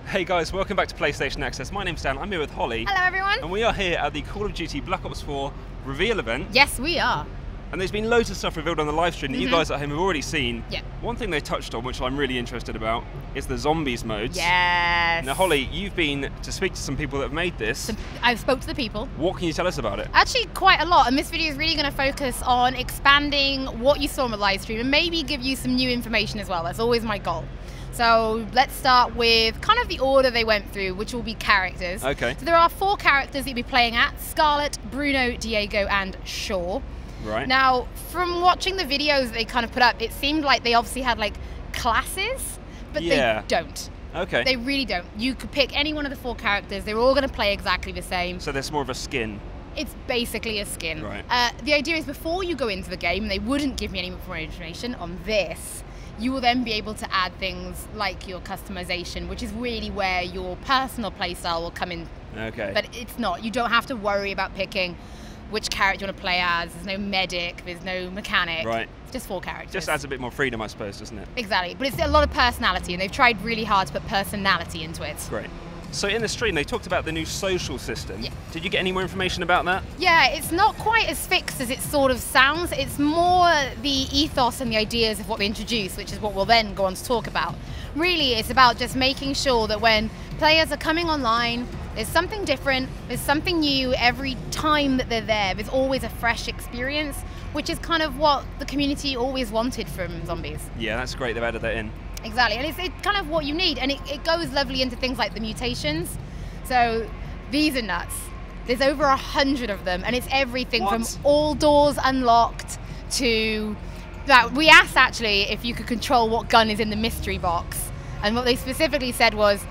Hey guys, welcome back to PlayStation Access. My name's Dan, I'm here with Holly. Hello everyone. And we are here at the Call of Duty Black Ops 4 reveal event. Yes, we are. And there's been loads of stuff revealed on the live stream that you guys at home have already seen. Yeah. One thing they touched on, which I'm really interested about, is the zombies modes. Yes. Now Holly, you've been to speak to some people that have made this. I've spoke to the people. What can you tell us about it? Actually, quite a lot, and this video is really going to focus on expanding what you saw on the live stream and maybe give you some new information as well. That's always my goal. So let's start with kind of the order they went through, which will be characters. Okay. So there are 4 characters that you'll be playing at: Scarlet, Bruno, Diego, and Shaw. Right. Now, from watching the videos that they kind of put up, it seemed like they obviously had like classes, but they don't. Okay. They really don't. You could pick any one of the 4 characters. They're all going to play exactly the same. So there's more of a skin. It's basically a skin. Right. The idea is before you go into the game, they wouldn't give me any more information on this. You will then be able to add things like your customization, which is really where your personal playstyle will come in. Okay. But it's not. You don't have to worry about picking which character you want to play as. There's no medic, there's no mechanic. Right. It's just 4 characters. Just adds a bit more freedom, I suppose, doesn't it? Exactly. But it's a lot of personality, and they've tried really hard to put personality into it. Great. So in the stream, they talked about the new social system. Yeah. Did you get any more information about that? Yeah, it's not quite as fixed as it sort of sounds. It's more the ethos and the ideas of what they introduce, which is what we'll then go on to talk about. Really, it's about just making sure that when players are coming online, there's something different, there's something new every time that they're there. There's always a fresh experience, which is kind of what the community always wanted from zombies. Yeah, that's great. They've added that in. Exactly, and it's kind of what you need, and it goes lovely into things like the mutations. So these are nuts. There's over 100 of them, and it's everything from all doors unlocked to that. We asked actually if you could control what gun is in the mystery box, and what they specifically said was,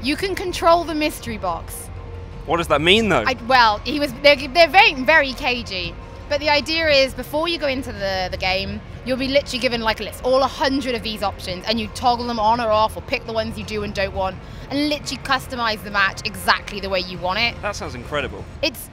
you can control the mystery box. What does that mean though? Well, they're very cagey. But the idea is, before you go into the game, you'll be literally given like a list, all 100 of these options, and you toggle them on or off, or pick the ones you do and don't want, and literally customize the match exactly the way you want it. That sounds incredible. It's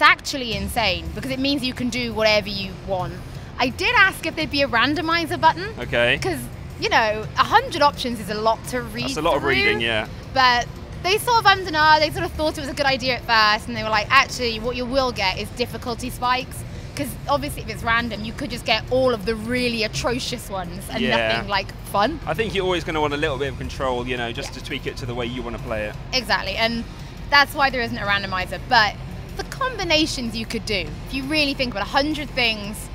actually insane, because it means you can do whatever you want. I did ask if there'd be a randomizer button. Okay. Because, you know, 100 options is a lot to read. That's a lot of reading, yeah. But they sort of ummed and ahed, they sort of thought it was a good idea at first, and they were like, actually, what you will get is difficulty spikes. Because obviously if it's random, you could just get all of the really atrocious ones and nothing like fun. I think you're always going to want a little bit of control, you know, just to tweak it to the way you want to play it. Exactly, and that's why there isn't a randomizer. But the combinations you could do, if you really think about 100 things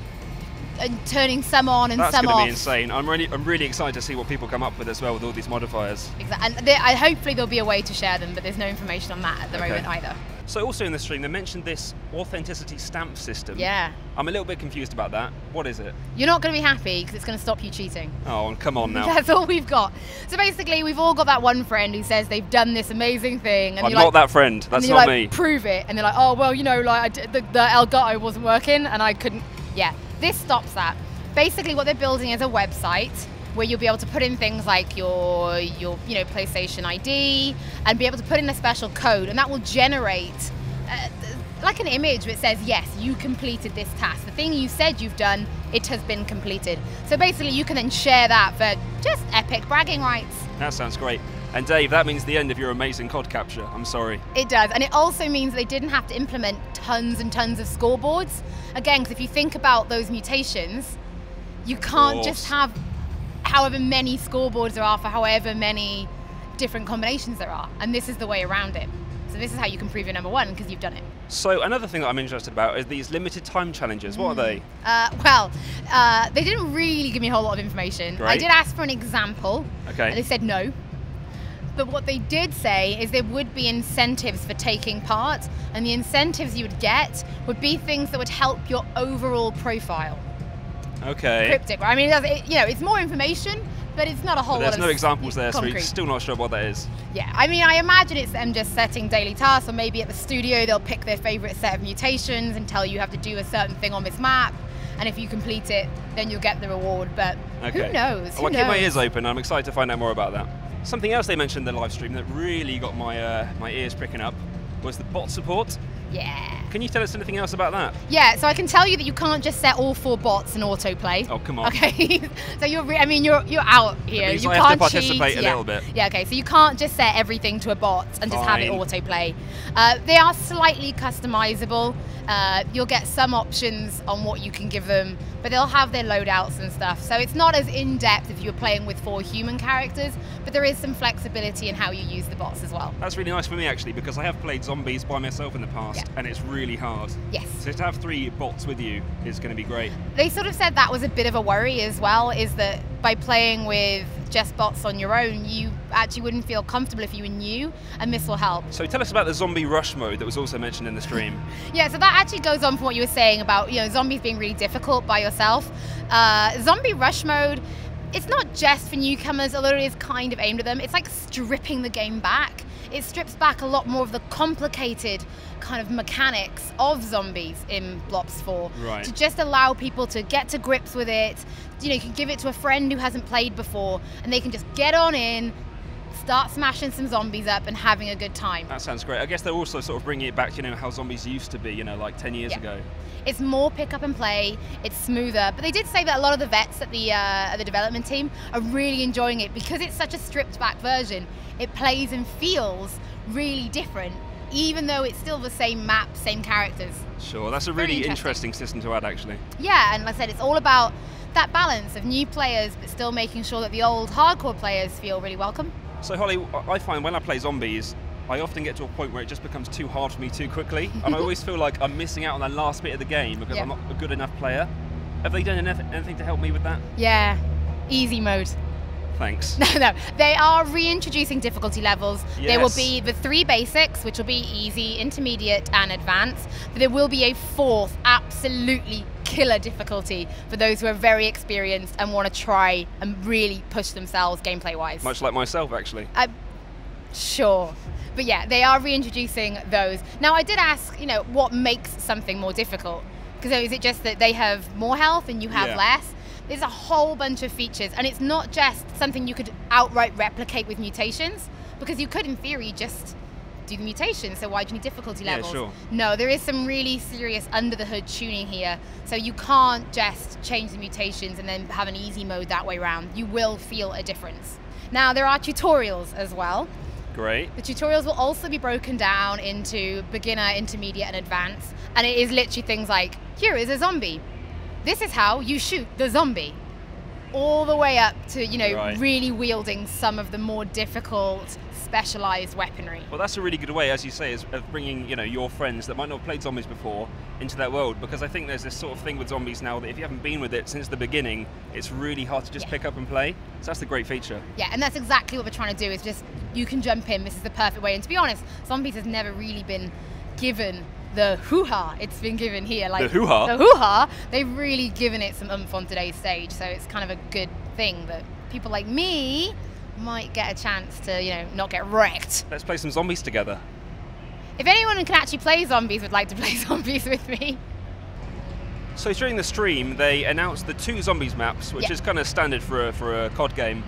and turning some on and some off. That's going to be insane. I'm really excited to see what people come up with as well with all these modifiers. Exactly, and hopefully there'll be a way to share them, but there's no information on that at the moment either. So also in the stream, they mentioned this authenticity stamp system. Yeah. I'm a little bit confused about that. What is it? You're not going to be happy because it's going to stop you cheating. Oh, come on now. That's all we've got. So basically, we've all got that one friend who says they've done this amazing thing. And I'm not that friend. That's not me. Prove it. And they're like, oh, well, you know, like the Elgato wasn't working and I couldn't. Yeah, this stops that. Basically, what they're building is a website where you'll be able to put in things like your PlayStation ID and be able to put in a special code, and that will generate like an image that says, yes, you completed this task. The thing you said you've done, it has been completed. So basically you can then share that for just epic bragging rights. That sounds great. And Dave, that means the end of your amazing CoD capture. I'm sorry. It does, and it also means they didn't have to implement tons and tons of scoreboards. Again, because if you think about those mutations, you can't just have however many scoreboards there are for however many different combinations there are, and this is the way around it. So this is how you can prove you're #1, because you've done it. So another thing that I'm interested about is these limited time challenges. What are they? They didn't really give me a whole lot of information. Great. I did ask for an example, and they said no. But what they did say is there would be incentives for taking part, and the incentives you would get would be things that would help your overall profile. Okay. Cryptic, right? I mean, it's more information, but it's not a whole lot of there's no examples there, concrete. so you're still not sure what that is. Yeah, I mean, I imagine it's them just setting daily tasks, or maybe at the studio they'll pick their favorite set of mutations and tell you have to do a certain thing on this map, and if you complete it, then you'll get the reward, but who knows? Well, I'll keep my ears open. I'm excited to find out more about that. Something else they mentioned in the live stream that really got my ears pricking up was the bot support. Yeah. Can you tell us anything else about that? Yeah, so I can tell you that you can't just set all 4 bots in autoplay. Oh, come on. Okay, so you're out here. It means you I can't have to participate cheat. a little bit. Yeah, okay, so you can't just set everything to a bot and just have it Fine. autoplay. They are slightly customizable. You'll get some options on what you can give them, but they'll have their loadouts and stuff. So it's not as in-depth if you're playing with 4 human characters, but there is some flexibility in how you use the bots as well. That's really nice for me, actually, because I have played zombies by myself in the past, and it's really hard. Yes. So to have 3 bots with you is going to be great. They sort of said that was a bit of a worry as well, is that by playing with just bots on your own, you actually wouldn't feel comfortable if you were new, and this will help. So tell us about the zombie rush mode that was also mentioned in the stream. Yeah, so that actually goes on from what you were saying about, zombies being really difficult by yourself. Zombie rush mode, it's not just for newcomers, although it is kind of aimed at them. It's like stripping the game back. It strips back a lot more of the complicated kind of mechanics of zombies in Blops 4 to just allow people to get to grips with it. You can give it to a friend who hasn't played before, and they can just get on in, start smashing some zombies up and having a good time. That sounds great. I guess they're also sort of bringing it back to how zombies used to be, like 10 years ago. It's more pick up and play, it's smoother, but they did say that a lot of the vets at the development team are really enjoying it because it's such a stripped back version. It plays and feels really different, even though it's still the same map, same characters. Sure, that's a really interesting system to add, actually. Yeah, and like I said, it's all about that balance of new players, but still making sure that the old hardcore players feel really welcome. So Holly, I find when I play zombies, I often get to a point where it just becomes too hard for me too quickly, and I always feel like I'm missing out on that last bit of the game because I'm not a good enough player. Have they done anything to help me with that? Yeah, easy mode. Thanks. No, they are reintroducing difficulty levels. Yes. There will be the 3 basics, which will be easy, intermediate, and advanced. But there will be a 4th, absolutely killer difficulty for those who are very experienced and want to try and really push themselves gameplay-wise. Much like myself, actually. Sure. But yeah, they are reintroducing those. Now, I did ask, what makes something more difficult? Because is it just that they have more health and you have less? There's a whole bunch of features, and it's not just something you could outright replicate with mutations, because you could, in theory, just do the mutations, so why do you need difficulty levels? Sure. No, there is some really serious under-the-hood tuning here, so you can't just change the mutations and then have an easy mode that way around. You will feel a difference. Now, there are tutorials as well. Great. The tutorials will also be broken down into beginner, intermediate, and advanced, and it is literally things like, here is a zombie. This is how you shoot the zombie. All the way up to, really wielding some of the more difficult, specialized weaponry. Well, that's a really good way, as you say, of bringing, your friends that might not have played zombies before into that world, because I think there's this sort of thing with zombies now that if you haven't been with it since the beginning, it's really hard to just pick up and play. So that's the great feature. Yeah, and that's exactly what we're trying to do, is just, you can jump in, this is the perfect way. And to be honest, zombies has never really been given the hoo-ha it's been given here. Like, the hoo-ha? The hoo-ha, they've really given it some oomph on today's stage, so it's kind of a good thing that people like me might get a chance to, not get wrecked. Let's play some zombies together. If anyone who can actually play zombies would like to play zombies with me. So during the stream, they announced the 2 zombies maps, which is kind of standard for a CoD game,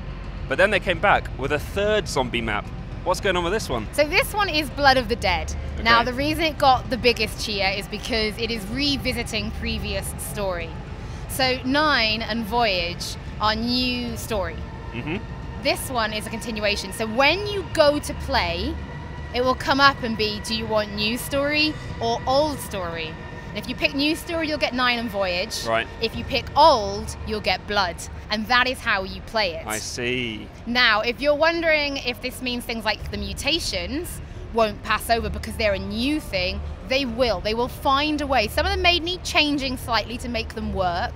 but then they came back with a 3rd zombie map. What's going on with this one? So this one is Blood of the Dead. Okay. Now, the reason it got the biggest cheer is because it is revisiting previous story. So 9 and Voyage are new story. This one is a continuation. So when you go to play, it will come up and be, do you want new story or old story? And if you pick new story, you'll get 9 and Voyage. Right. If you pick old, you'll get Blood. And that is how you play it. I see. Now, if you're wondering if this means things like the mutations won't pass over because they're a new thing, they will. They will find a way. Some of them may need changing slightly to make them work,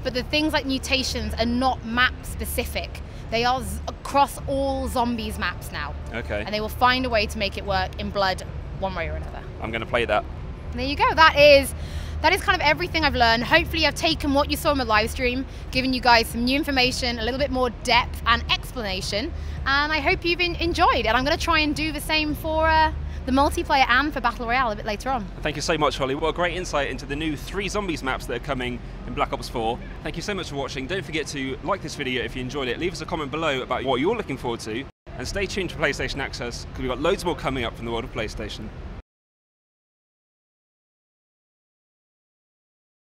but the things like mutations are not map specific. They are across all zombies maps now. Okay. And they will find a way to make it work in Blood one way or another. I'm going to play that. And there you go. That is kind of everything I've learned. Hopefully I've taken what you saw in my live stream, given you guys some new information, a little bit more depth and explanation, and I hope you've enjoyed. And I'm going to try and do the same for the multiplayer and for Battle Royale a bit later on. Thank you so much, Holly. What a great insight into the new 3 zombies maps that are coming in Black Ops 4. Thank you so much for watching. Don't forget to like this video if you enjoyed it. Leave us a comment below about what you're looking forward to, and stay tuned for PlayStation Access because we've got loads more coming up from the world of PlayStation.